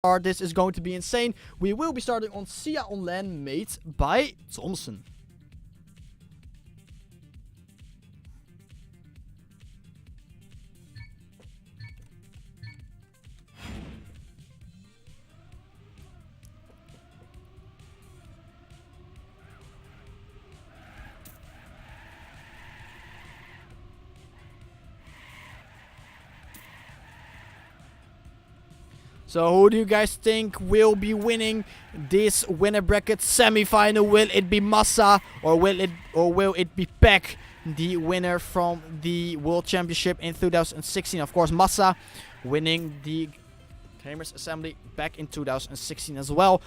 This is going to be insane. We will be starting on Sia on lane, made by Thompson. So who do you guys think will be winning this winner bracket semi-final? Will it be Massa or will it be Peck, the winner from the World Championship in 2016? Of course, Massa winning the Gamers Assembly back in 2016 as well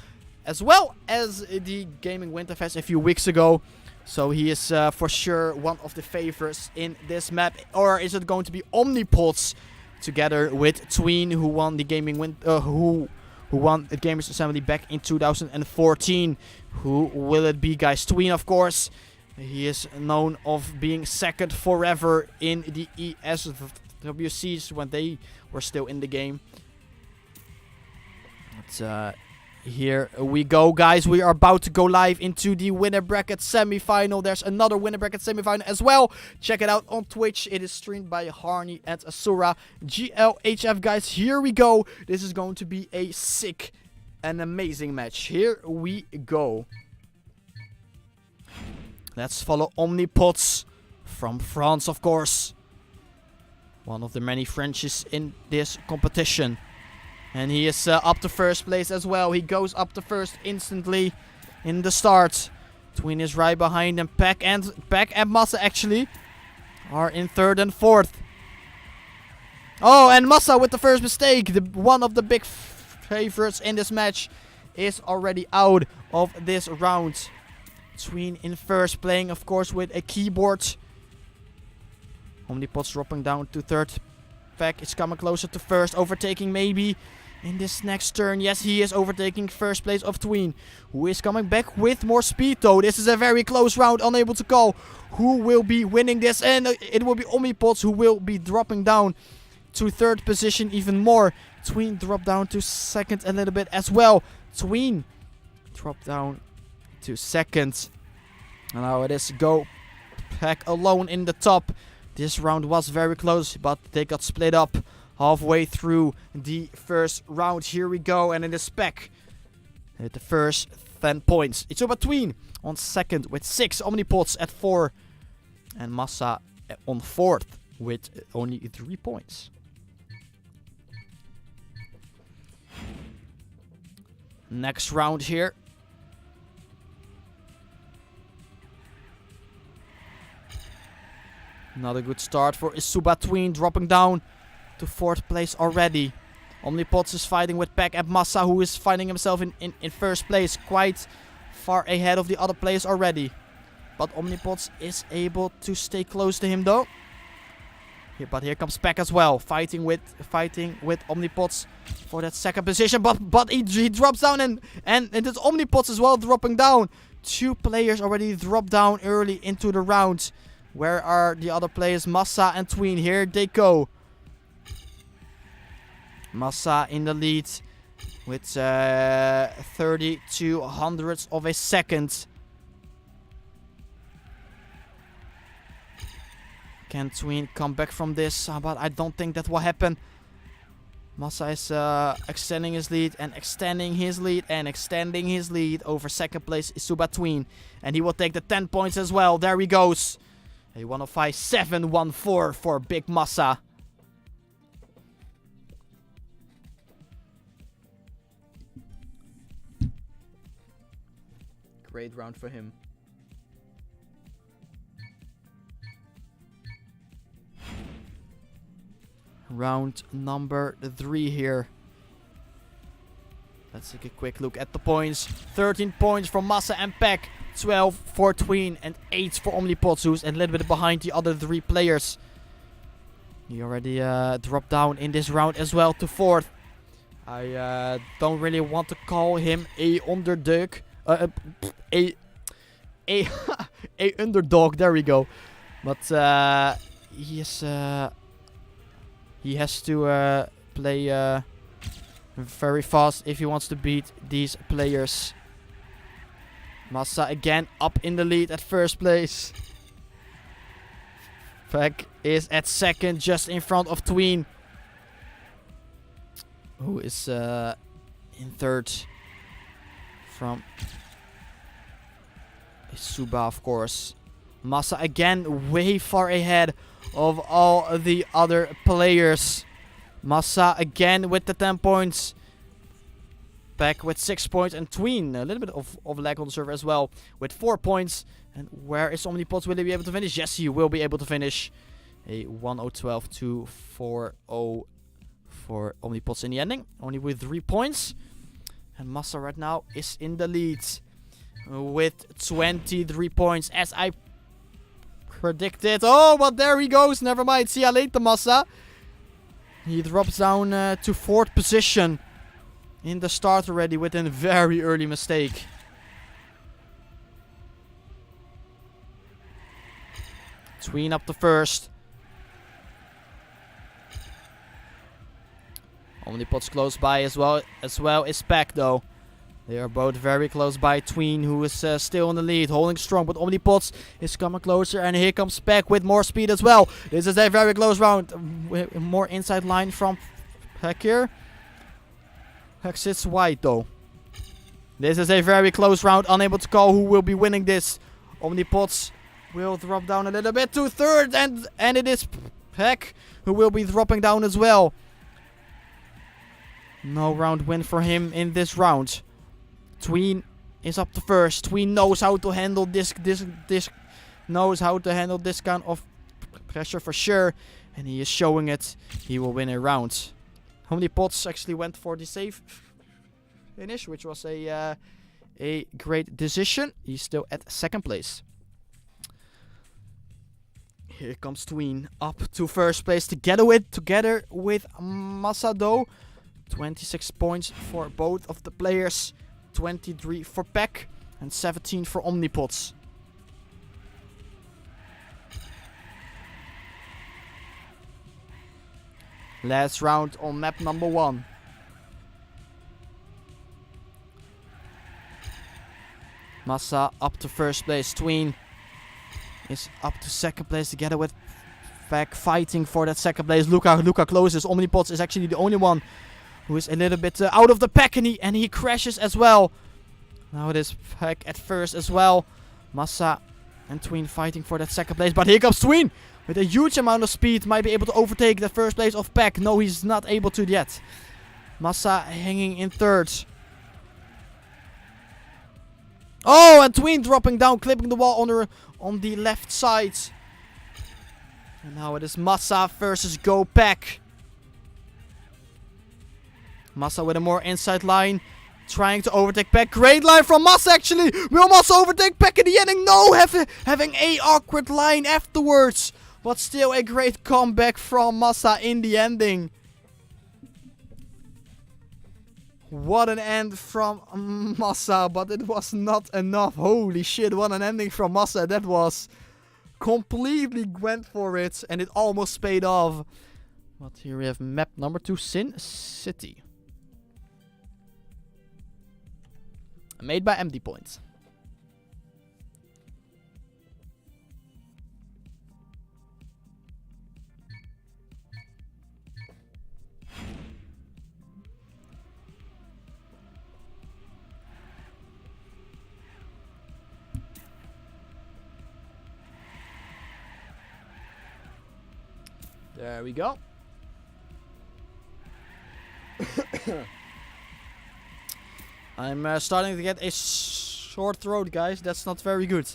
as the Gaming Winterfest a few weeks ago. So he is for sure one of the favorites in this map. Or is it going to be Omnipods together with Tween, who won the who won the Gamers Assembly back in 2014? Who will it be, guys? Tween, of course. He is known of being second forever in the ESWCs when they were still in the game. But here we go, guys. We are about to go live into the winner bracket semi-final. There's another winner bracket semi-final as well. Check it out on Twitch. It is streamed by Harney and Asura. GLHF, guys. Here we go. This is going to be a sick and amazing match. Here we go. Let's follow Omnipods from France, of course. One of the many Frenchies in this competition. And he is up to first place as well. He goes up to first instantly in the start. Tween is right behind him. Peck and Massa actually are in third and fourth. Oh, and Massa with the first mistake. One of the big favorites in this match is already out of this round. Tween in first, playing of course with a keyboard. Omnipods dropping down to third. Peck is coming closer to first, overtaking maybe in this next turn. Yes, he is overtaking first place of Tween, who is coming back with more speed though. This is a very close round, unable to call who will be winning this, and it will be Omnipods who will be dropping down to third position even more. Tween dropped down to second a little bit as well. Tween dropped down to second. And now it is Go Peck alone in the top. This round was very close, but they got split up halfway through the first round. Here we go, and it is Peck at the first 10 points. It's over Tween on second with 6, Omnipods at 4, and Massa on fourth with only 3 points. Next round here. Another good start for Isuba. Tween dropping down to fourth place already. Omnipods is fighting with Peck and Massa, who is finding himself in first place, quite far ahead of the other players already. But Omnipods is able to stay close to him though. But here comes Peck as well, fighting with Omnipods for that second position. But he drops down, and it's Omnipods as well dropping down. 2 players already dropped down early into the round. Where are the other players? Massa and Tween. Here they go. Massa in the lead with 32 hundredths of a second. Can Tween come back from this? But I don't think that will happen. Massa is extending his lead and extending his lead and extending his lead over second place Isuba Tween. And he will take the 10 points as well. There he goes. A 105.714 for Big Massa. Great round for him. Round number 3 here. Let's take a quick look at the points. 13 points from Massa and Peck. 12 for Tween and 8 for Omnipods, who's a little bit behind the other 3 players. He already dropped down in this round as well to fourth. I don't really want to call him a underdog. A underdog. There we go. But he has to play very fast if he wants to beat these players. Massa again up in the lead at first place. Peck is at second, just in front of Tween, who is in third from Suba, of course. Massa again way far ahead of all the other players. Massa again with the 10 points. Peck with 6 points. And Tween, a little bit of lag on the server as well, with 4 points. And where is Omnipots? Will he be able to finish? Yes, he will be able to finish. A 1:0:12 to 4:0 for Omnipots in the ending. Only with 3 points. And Massa right now is in the lead with 23 points, as I predicted. Oh, but there he goes. Never mind. See ya later, Massa. He drops down to 4th position in the start already with a very early mistake. Tween up to first. Omnipots close by as well as Peck, though. They are both very close by. Tween, who is still in the lead, holding strong, but Omnipots is coming closer, and here comes Peck with more speed as well. This is a very close round. More inside line from Peck here. Peck sits wide, though. This is a very close round, unable to call who will be winning this. Omnipots will drop down a little bit to third, and it is Peck who will be dropping down as well. No round win for him in this round. Tween is up to first. Tween knows how to handle this kind of pressure for sure, and he is showing it. He will win a round. Omnipots actually went for the safe finish, which was a great decision. He's still at second place. Here comes Tween up to first place together with Massa, though. 26 points for both of the players. 23 for Peck and 17 for Omnipots. Last round on map number 1. Massa up to first place. Tween is up to second place together with Peck, fighting for that second place. Luca closes. Omnipots is actually the only one who is a little bit out of the pack, and he crashes as well. Now it is Peck at first as well. Massa and Tween fighting for that second place. But here comes Tween with a huge amount of speed. Might be able to overtake the first place of Peck. No, he's not able to yet. Massa hanging in third. Oh, and Tween dropping down, clipping the wall on the left side. And now it is Massa versus Go Peck. Massa with a more inside line, trying to overtake Peck. Great line from Massa, actually. Will Massa overtake Peck in the ending? No, having a awkward line afterwards. But still a great comeback from Massa in the ending. What an end from Massa, but it was not enough. Holy shit, what an ending from Massa that was. Completely went for it, and it almost paid off. But here we have map number 2, Sin City. Made by MD Points. There we go. I'm starting to get a sore throat, guys. That's not very good.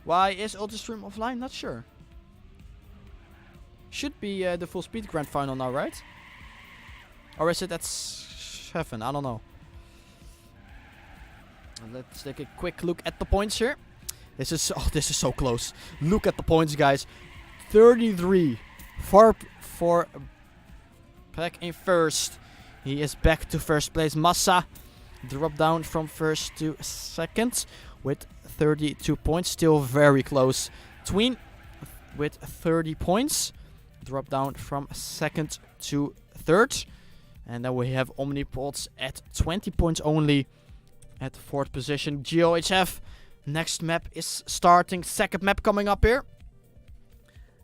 Why is Ultrastream offline? Not sure. Should be the full speed grand final now, right? Or is it at 7? I don't know. Let's take a quick look at the points here. This is so close. Look at the points, guys. 33 for Peck in first. He is back to first place. Massa dropped down from first to second with 32 points. Still very close Tween with 30 points. Drop down from second to third. And then we have Omnipods at 20 points only at fourth position. GeoHF, next map is starting. Second map coming up here.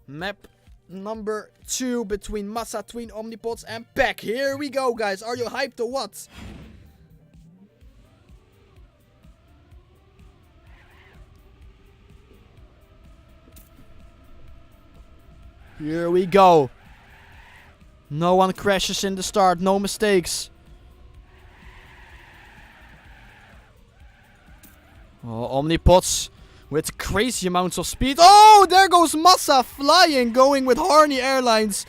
Map number 2 between Massa, Tween, Omnipods and Peck. Here we go, guys. Are you hyped or what? Here we go. No one crashes in the start. No mistakes. Oh, Omnipods with crazy amounts of speed. Oh, there goes Massa flying, going with Harney Airlines.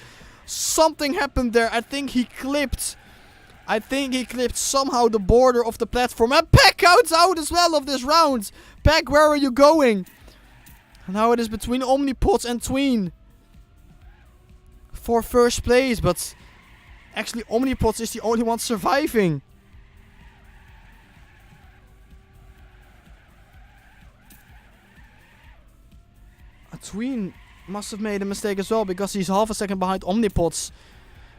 Something happened there. I think he clipped somehow the border of the platform. And Peck out as well of this round. Peck, where are you going? Now it is between Omnipods and Tween for first place, but actually Omnipods is the only one surviving. Tween must have made a mistake as well, because he's half a second behind Omnipods,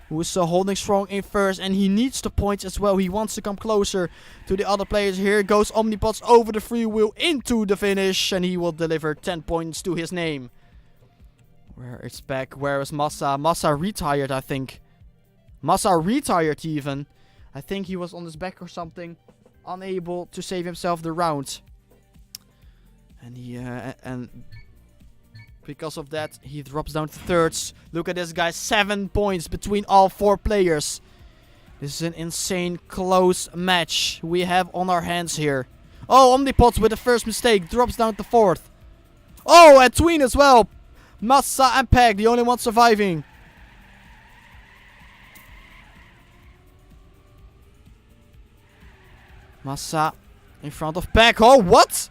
who is holding strong in first, and he needs the points as well. He wants to come closer to the other players. Here goes Omnipods over the free wheel into the finish, and he will deliver 10 points to his name. Where is Peck? Where is Massa? Massa retired, I think. Massa retired even. I think he was on his back or something, unable to save himself the round. And because of that, he drops down to thirds. Look at this, guys. 7 points between all 4 players. This is an insane close match we have on our hands here. Oh, Omnipods with the first mistake drops down to fourth. Oh, and Tween as well. Massa and Peck, the only one surviving. Massa in front of Peck. Oh, what?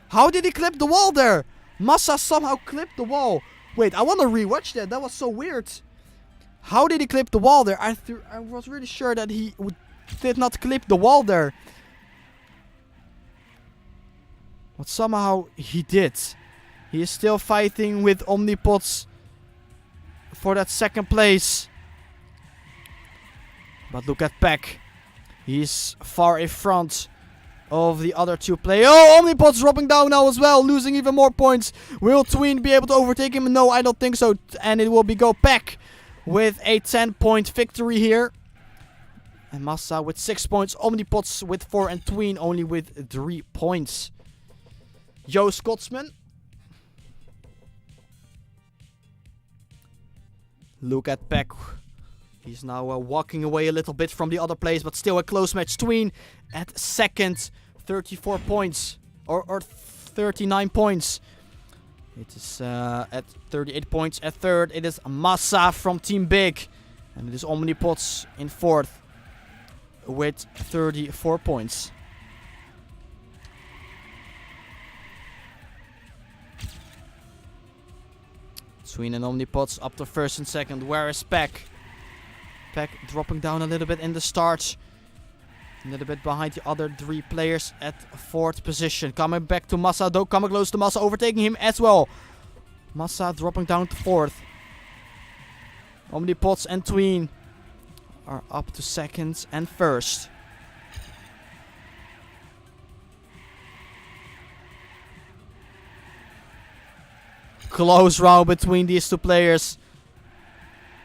How did he clip the wall there? Massa somehow clipped the wall. Wait, I want to rewatch that. That was so weird. How did he clip the wall there? I was really sure that he did not clip the wall there. But somehow he did. He is still fighting with Omnipods for that second place. But look at Peck. He's far in front of the other 2 players. Oh, Omnipods dropping down now as well, losing even more points. Will Tween be able to overtake him? No, I don't think so. And it will be go Peck with a 10-point victory here. And Massa with 6 points. Omnipods with 4 and Tween only with 3 points. Yo, Scotsman. Look at Peck. He's now walking away a little bit from the other players, but still a close match. Tween at second, 34 points. Or 39 points. It is at 38 points. At third, it is Massa from Team Big. And it is Omnipods in fourth with 34 points. Tween and Omnipods up to first and second. Where is Peck? Peck dropping down a little bit in the start. A little bit behind the other 3 players at fourth position. Coming back to Massa, though. Coming close to Massa, overtaking him as well. Massa dropping down to fourth. Omnipods and Tween are up to second and first. Close round between these 2 players.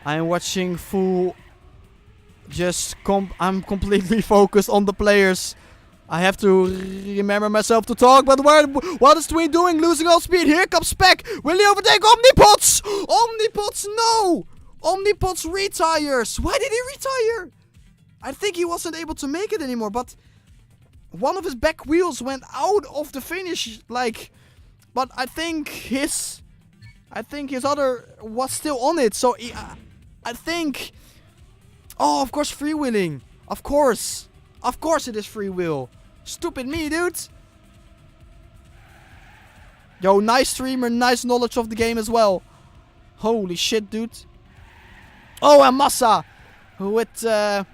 I am watching full. I'm completely focused on the players. I have to remember myself to talk. But what is Tween doing? Losing all speed. Here comes Peck. Will he overtake Omnipods? Omnipods, no! Omnipods retires. Why did he retire? I think he wasn't able to make it anymore. But one of his back wheels went out of the finish. But I think his other was still on it. So I think. Oh, of course, freewheeling. Of course it is free wheel. Stupid me, dude. Yo, nice streamer, nice knowledge of the game as well. Holy shit, dude. Oh, and Massa with a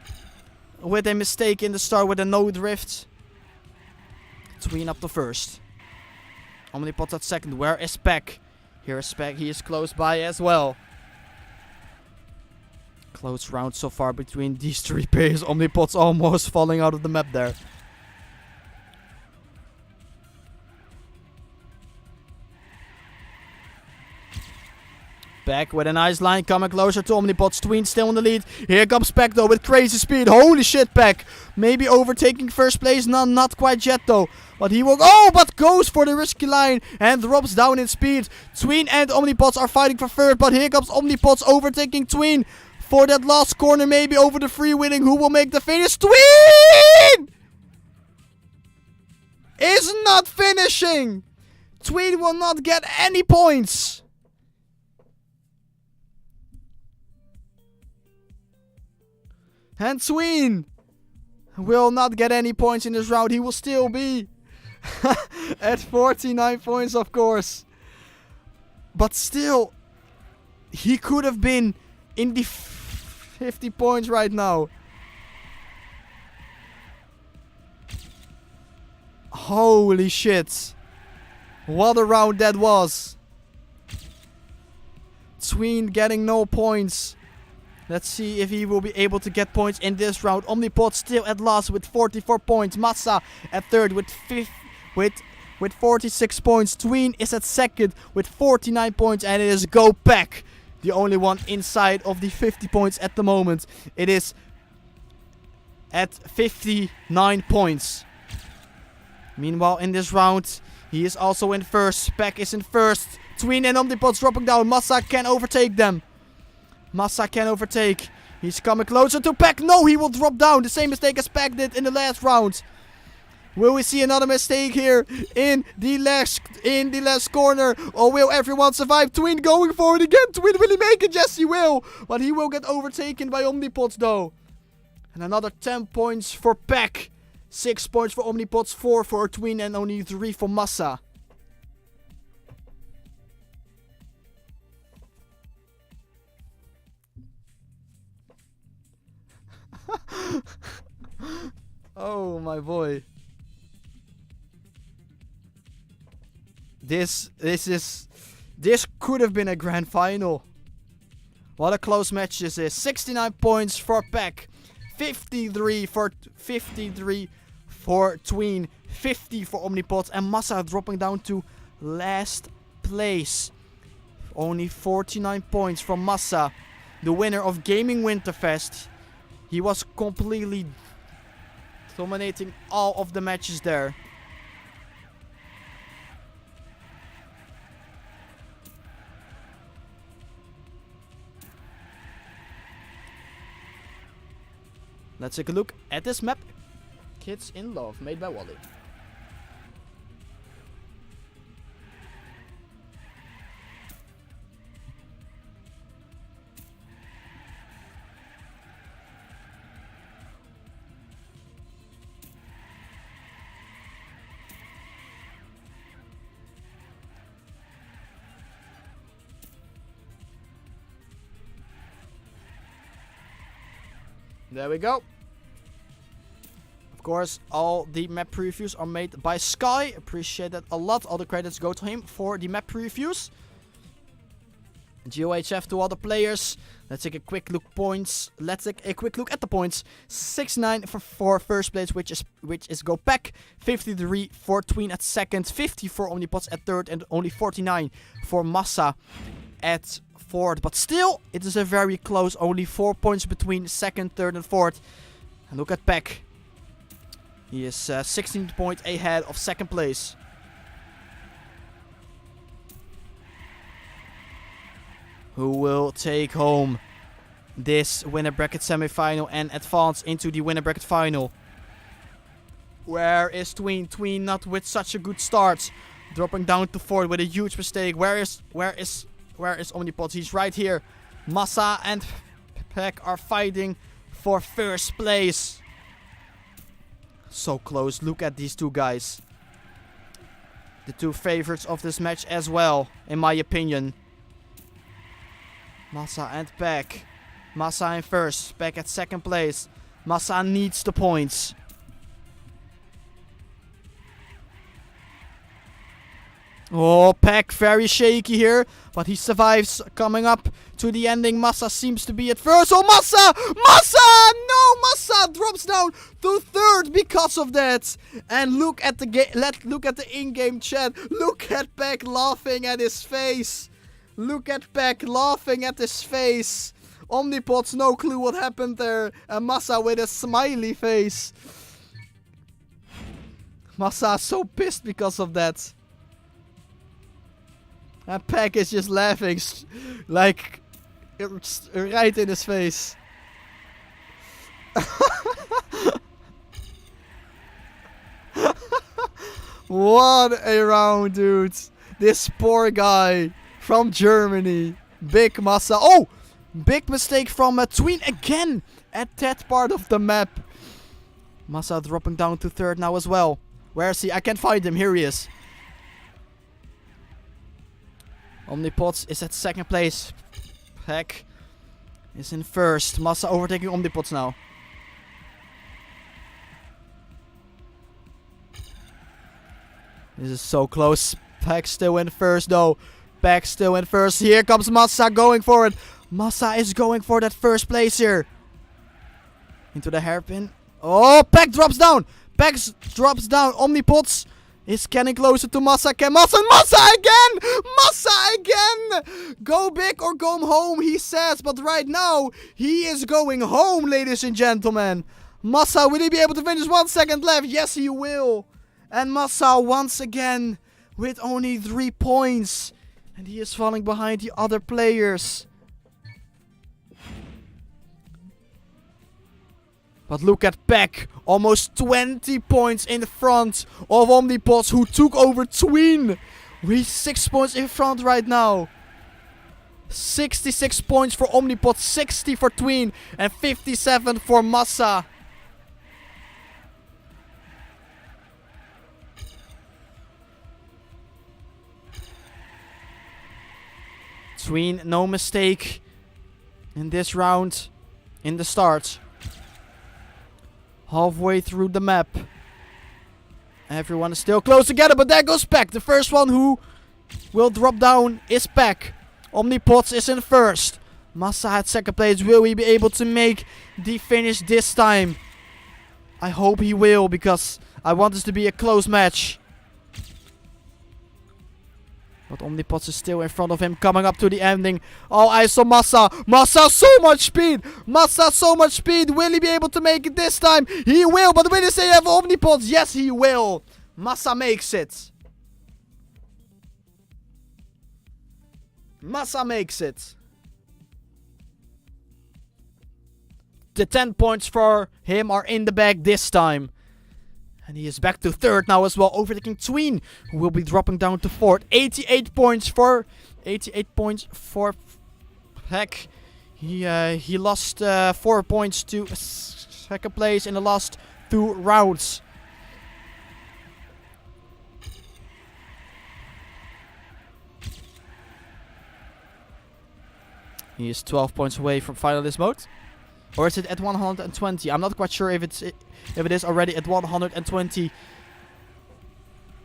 mistake in the start with a no drift. Tween up to first. Omnipods at second. Where is Peck? Here's Spec. He is close by as well. Close round so far between these three players. Omnipot's almost falling out of the map there. Back with a nice line, coming closer to Omnipot's. Tween still in the lead. Here comes Peck though with crazy speed. Holy shit, Peck. Maybe overtaking first place. No, not quite yet though. But he will... Oh, but goes for the risky line and drops down in speed. Tween and Omnipots are fighting for third. But here comes Omnipots overtaking Tween for that last corner. Maybe over the freewheeling. Who will make the finish? Tween is not finishing. Tween will not get any points. And Tween will not get any points in this round. He will still be at 49 points, of course. But still, he could have been in the 50 points right now. Holy shit. What a round that was. Tween getting no points. Let's see if he will be able to get points in this round. Omnipot still at last with 44 points. Massa at third with 46 points. Tween is at second with 49 points. And it is Go Pack, the only one inside of the 50 points at the moment. It is at 59 points. Meanwhile, in this round, he is also in first. Pack is in first. Tween and Omnipot's dropping down. Massa can overtake them. Massa can overtake. He's coming closer to Pack. No, he will drop down. The same mistake as Pack did in the last round. Will we see another mistake here in the last corner? Or will everyone survive? Tween going for it again. Tween, will he make it? Yes, he will. But he will get overtaken by Omnipots though. And another 10 points for Pack. 6 points for Omnipots, 4 for Tween, and only 3 for Massa. Oh my boy. This could have been a grand final. What a close match this is. 69 points for Pack. 53 for Tween. 50 for Omnipot. And Massa dropping down to last place. Only 49 points from Massa. The winner of Gaming Winterfest. He was completely dominating all of the matches there. Let's take a look at this map. Kids in Love, made by Wally. There we go. Of course, all the map previews are made by Sky. Appreciate that a lot. All the credits go to him for the map previews. GOHF to all the players. Let's take a quick look at the points. 69 for first place, which is Go Pack. 53 for Tween at second. 50 for Omnipots at third, and only 49 for Massa at fourth. But still, it is a very close. Only 4 points between second, third, and fourth. And look at Pack. He is 16 points ahead of second place. Who will take home this winner bracket semi-final and advance into the winner bracket final? Where is Tween? Tween not with such a good start, dropping down to fourth with a huge mistake. Where is Omnipot? He's right here. Massa and Pack are fighting for first place. So close. Look at these two guys. The two favorites of this match as well, in my opinion. Massa and Pack. Massa in first. Pack at second place. Massa needs the points. Oh, Peck very shaky here, but he survives. Coming up to the ending, Massa seems to be at first. Oh, Massa! Massa! No, Massa drops down to third because of that. And look at the look at the in-game chat. Look at Peck laughing at his face. Look at Peck laughing at his face. Omnipods, no clue what happened there. And Massa with a smiley face. Massa is so pissed because of that. And Peck is just laughing, like, right in his face. What a round, dude. This poor guy from Germany. Big Massa. Oh! Big mistake from Tween again at that part of the map. Massa dropping down to third now as well. Where is he? I can't find him. Here he is. Omnipods is at second place. Peck is in first. Massa overtaking Omnipods now. This is so close. Peck still in first though. Peck still in first. Here comes Massa going for it. Massa is going for that first place here. Into the hairpin. Oh, Peck drops down. Peck drops down. Omnipods is getting closer to Massa. Can Massa again? Massa again! Go big or go home, he says. But right now, he is going home, ladies and gentlemen. Massa, will he be able to finish? 1 second left. Yes, he will. And Massa once again with only 3 points. And he is falling behind the other players. But look at Peck, almost 20 points in front of Omnipods, who took over Tween. We're 6 points in front right now. 66 points for Omnipods, 60 for Tween, and 57 for Massa. Tween, no mistake in this round, in the start. Halfway through the map. Everyone is still close together, but there goes Peck. The first one who will drop down is Peck. Omnipods is in first. Massa at second place. Will he be able to make the finish this time? I hope he will, because I want this to be a close match. But Omnipods is still in front of him, coming up to the ending. Oh, I saw Massa. Massa, so much speed. Massa, so much speed. Will he be able to make it this time? He will, but will he say have Omnipods? Yes, he will. Massa makes it. Massa makes it. The 10 points for him are in the bag this time. And he is back to third now as well, overtaking Tween, who will be dropping down to fourth. 88 points for Peck. He lost 4 points to second place in the last 2 rounds. He is 12 points away from finalist mode. Or is it at 120? I'm not quite sure if it is already at 120.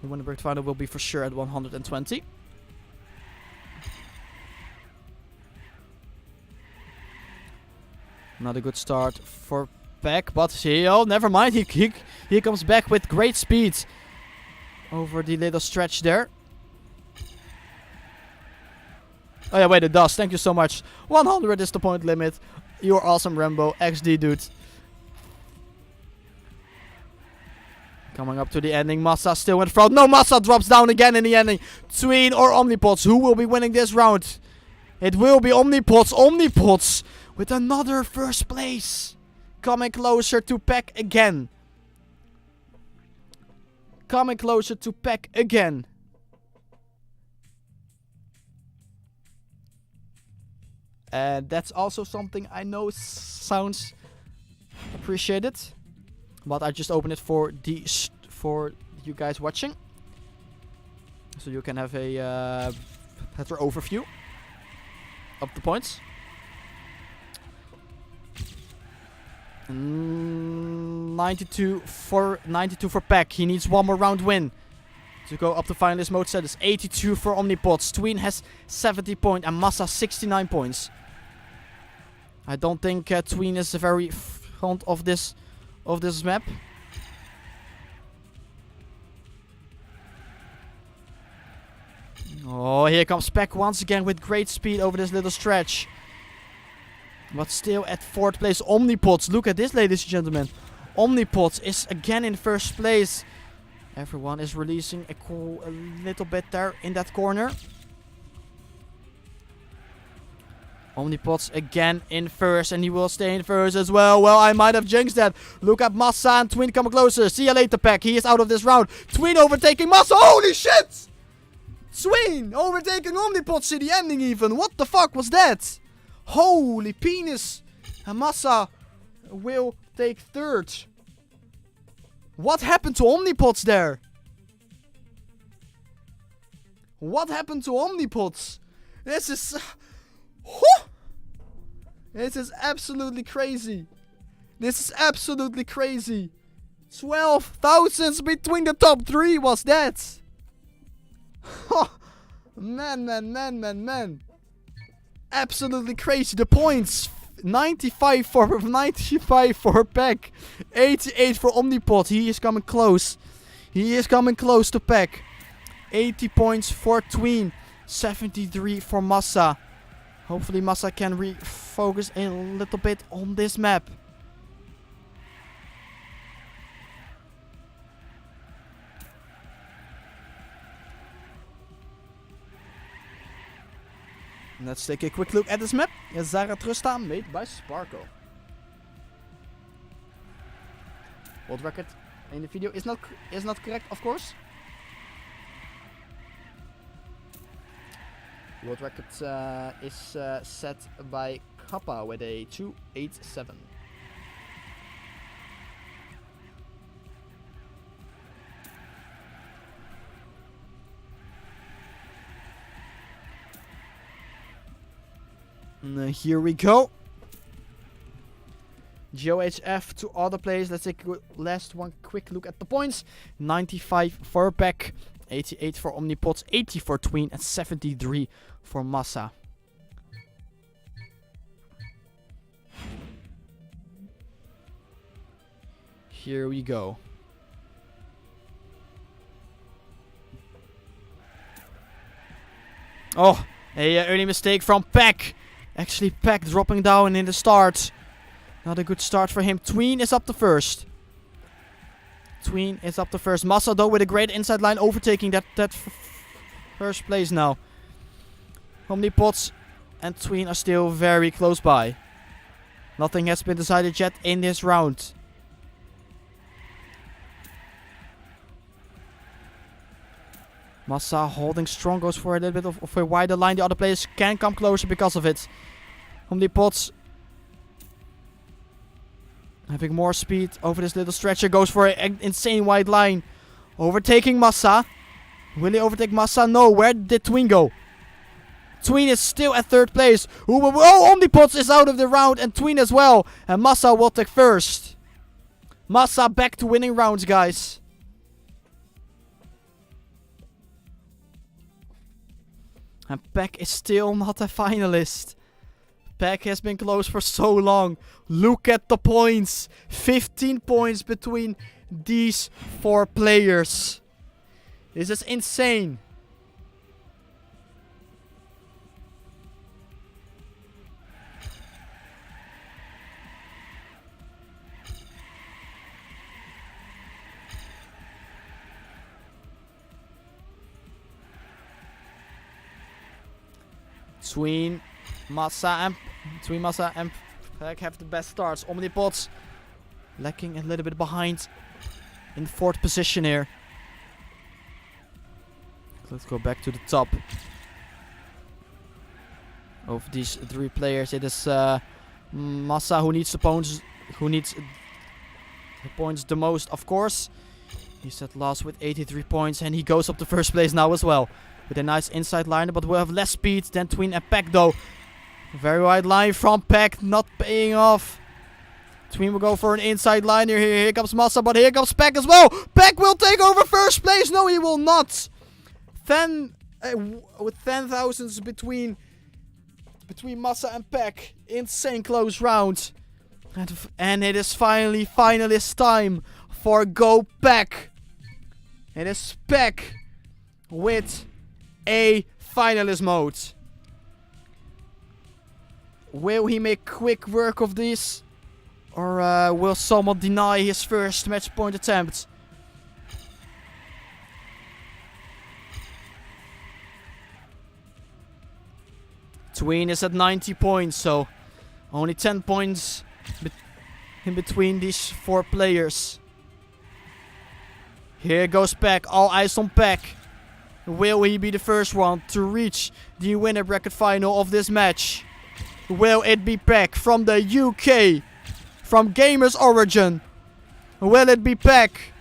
The Winterberg final will be for sure at 120. Not a good start for Peck, but never mind. He comes back with great speed over the little stretch there. Oh yeah, wait, it does. Thank you so much. 100 is the point limit. You're awesome, Rambo. XD, dude. Coming up to the ending. Massa still in front. No, Massa drops down again in the ending. Tween or Omnipods. Who will be winning this round? It will be Omnipods. Omnipods with another first place. Coming closer to Peck again. Coming closer to Peck again. And that's also something I know sounds appreciated. But I just opened it for you guys watching. So you can have a better overview of the points. 92 for Peck. He needs one more round win to go up to finalist mode status. 82 for Omnipods. Tween has 70 points and Massa 69 points. I don't think Tween is very fond of this map. Oh, here comes Peck once again with great speed over this little stretch. But still at 4th place, Omnipods. Look at this, ladies and gentlemen. Omnipods is again in 1st place. Everyone is releasing a little bit there in that corner. Omnipods again in 1st, and he will stay in 1st as well. Well, I might have jinxed that. Look at Massa and Tween coming closer. See you later, Peck. He is out of this round. Tween overtaking Massa. Holy shit! Tween overtaking Omnipods in the ending even. What the fuck was that? Holy penis. And Massa will take 3rd. What happened to Omnipods there? What happened to Omnipods? This is... This is absolutely crazy. This is absolutely crazy. 12,000 between the top 3 was that. Man. Absolutely crazy. The points. 95 for Peck. 88 for Omnipod. He is coming close. He is coming close to Peck. 80 points for Tween. 73 for Massa. Hopefully Massa can refocus a little bit on this map. Let's take a quick look at this map. Zarathustra made by Sparko. World record in the video is not correct, of course. World record is set by Kappa with a 287. And here we go. GOHF to other players. Let's take one quick look at the points. 95 for Peck, 88 for Omnipods, 80 for Tween, and 73 for Massa. Here we go. Oh, a early mistake from Peck. Actually, Peck dropping down in the start. Not a good start for him. Tween is up to 1st. Tween is up to 1st. Massa though with a great inside line overtaking that 1st place now. Omnipods and Tween are still very close by. Nothing has been decided yet in this round. Massa holding strong, goes for a little bit of a wider line. The other players can come closer because of it. Omnipods having more speed over this little stretcher. Goes for an insane wide line. Overtaking Massa. Will he overtake Massa? No. Where did Tween go? Tween is still at 3rd place. Oh, Omnipods is out of the round and Tween as well. And Massa will take 1st. Massa back to winning rounds, guys. And Peck is still not a finalist. Peck has been close for so long. Look at the points. 15 points between these 4 players. This is insane. Tween, Massa and Peck have the best starts. Omnipods lacking a little bit behind in 4th position here. Let's go back to the top. Of these 3 players, it is Massa who needs the points. The most, of course. He's at last with 83 points, and he goes up to 1st place now as well. With a nice inside line, but we'll have less speed than Tween and Peck though. Very wide line from Peck, not paying off. Tween will go for an inside line here. Here comes Massa, but here comes Peck as well. Peck will take over first place. No, he will not. With 10,000s between Massa and Peck. Insane close round. And it is finally finalist time for Go Peck. It is Peck with a finalist mode. Will he make quick work of this? Or will someone deny his first match point attempt? Tween is at 90 points, so only 10 points in between these 4 players. Here goes Peck, all eyes on Peck. Will he be the first one to reach the winner bracket final of this match? Will it be Peck from the UK? From Gamers Origin? Will it be Peck?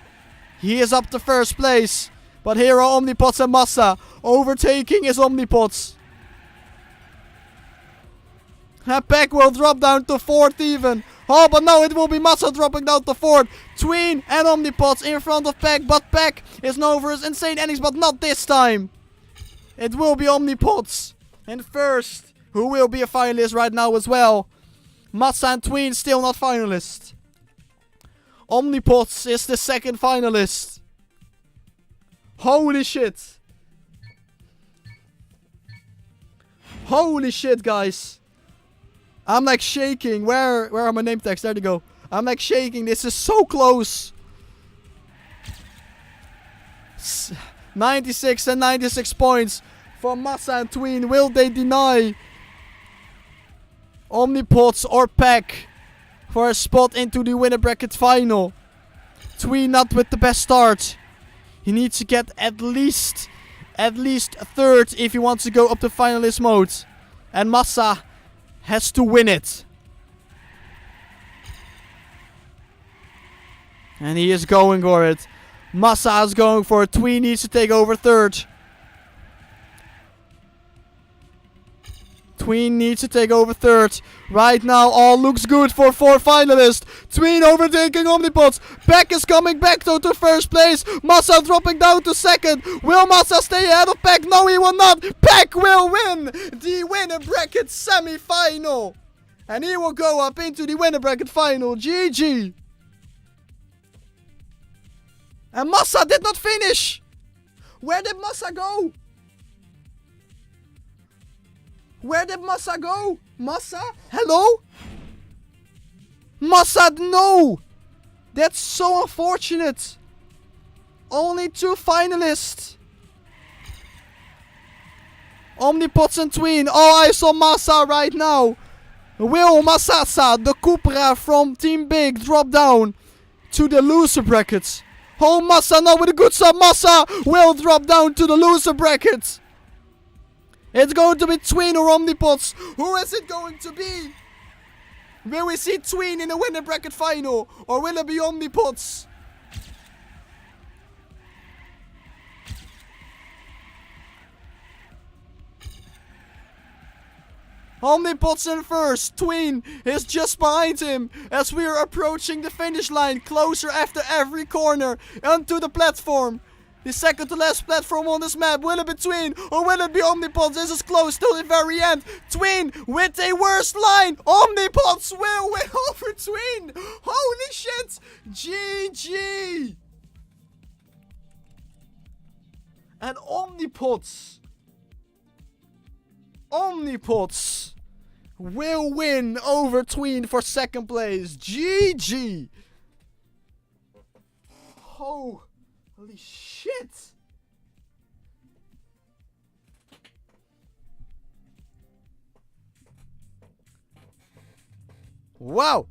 He is up to first place. But here are Omnipots and Massa overtaking his Omnipots. And Peck will drop down to 4th even. Oh, but no, it will be Massa dropping down to 4th. Tween and Omnipots in front of Peck. But Peck is known for his insane endings, but not this time. It will be Omnipots. And first, who will be a finalist right now as well. Massa and Tween still not finalists. Omnipots is the second finalist. Holy shit. Holy shit, guys. I'm like shaking. Where are my name tags? There they go. I'm like shaking. This is so close. 96 and 96 points for Massa and Tween. Will they deny Omnipots or Peck for a spot into the winner bracket final? Tween not with the best start. He needs to get at least 3rd if he wants to go up to finalist mode. And Massa has to win it. And he is going for it. Massa is going for it. Tween needs to take over 3rd. Tween needs to take over 3rd. Right now, all looks good for 4 finalists. Tween overtaking Omnipots. Peck is coming back though to 1st place. Massa dropping down to 2nd. Will Massa stay ahead of Peck? No, he will not. Peck will win the winner bracket semi-final. And he will go up into the winner bracket final. GG. And Massa did not finish. Where did Massa go? Where did Massa go? Massa? Hello? Massa, no! That's so unfortunate. Only 2 finalists. Omnipots and Tween. All eyes on Massa right now. Will Massasa, the Cupra from Team Big, drop down to the loser brackets? Oh, Massa now with a good sub. Massa will drop down to the loser brackets. It's going to be Tween or Omnipots. Who is it going to be? Will we see Tween in the winner bracket final? Or will it be Omnipots? Omnipots in first. Tween is just behind him as we are approaching the finish line. Closer after every corner onto the platform. The second to last platform on this map. Will it be Tween or will it be Omnipots? This is close till the very end. Tween with a worst line. Omnipots will win over Tween. Holy shit. GG. And Omnipots will win over Tween for 2nd place. GG. Holy shit. Wow.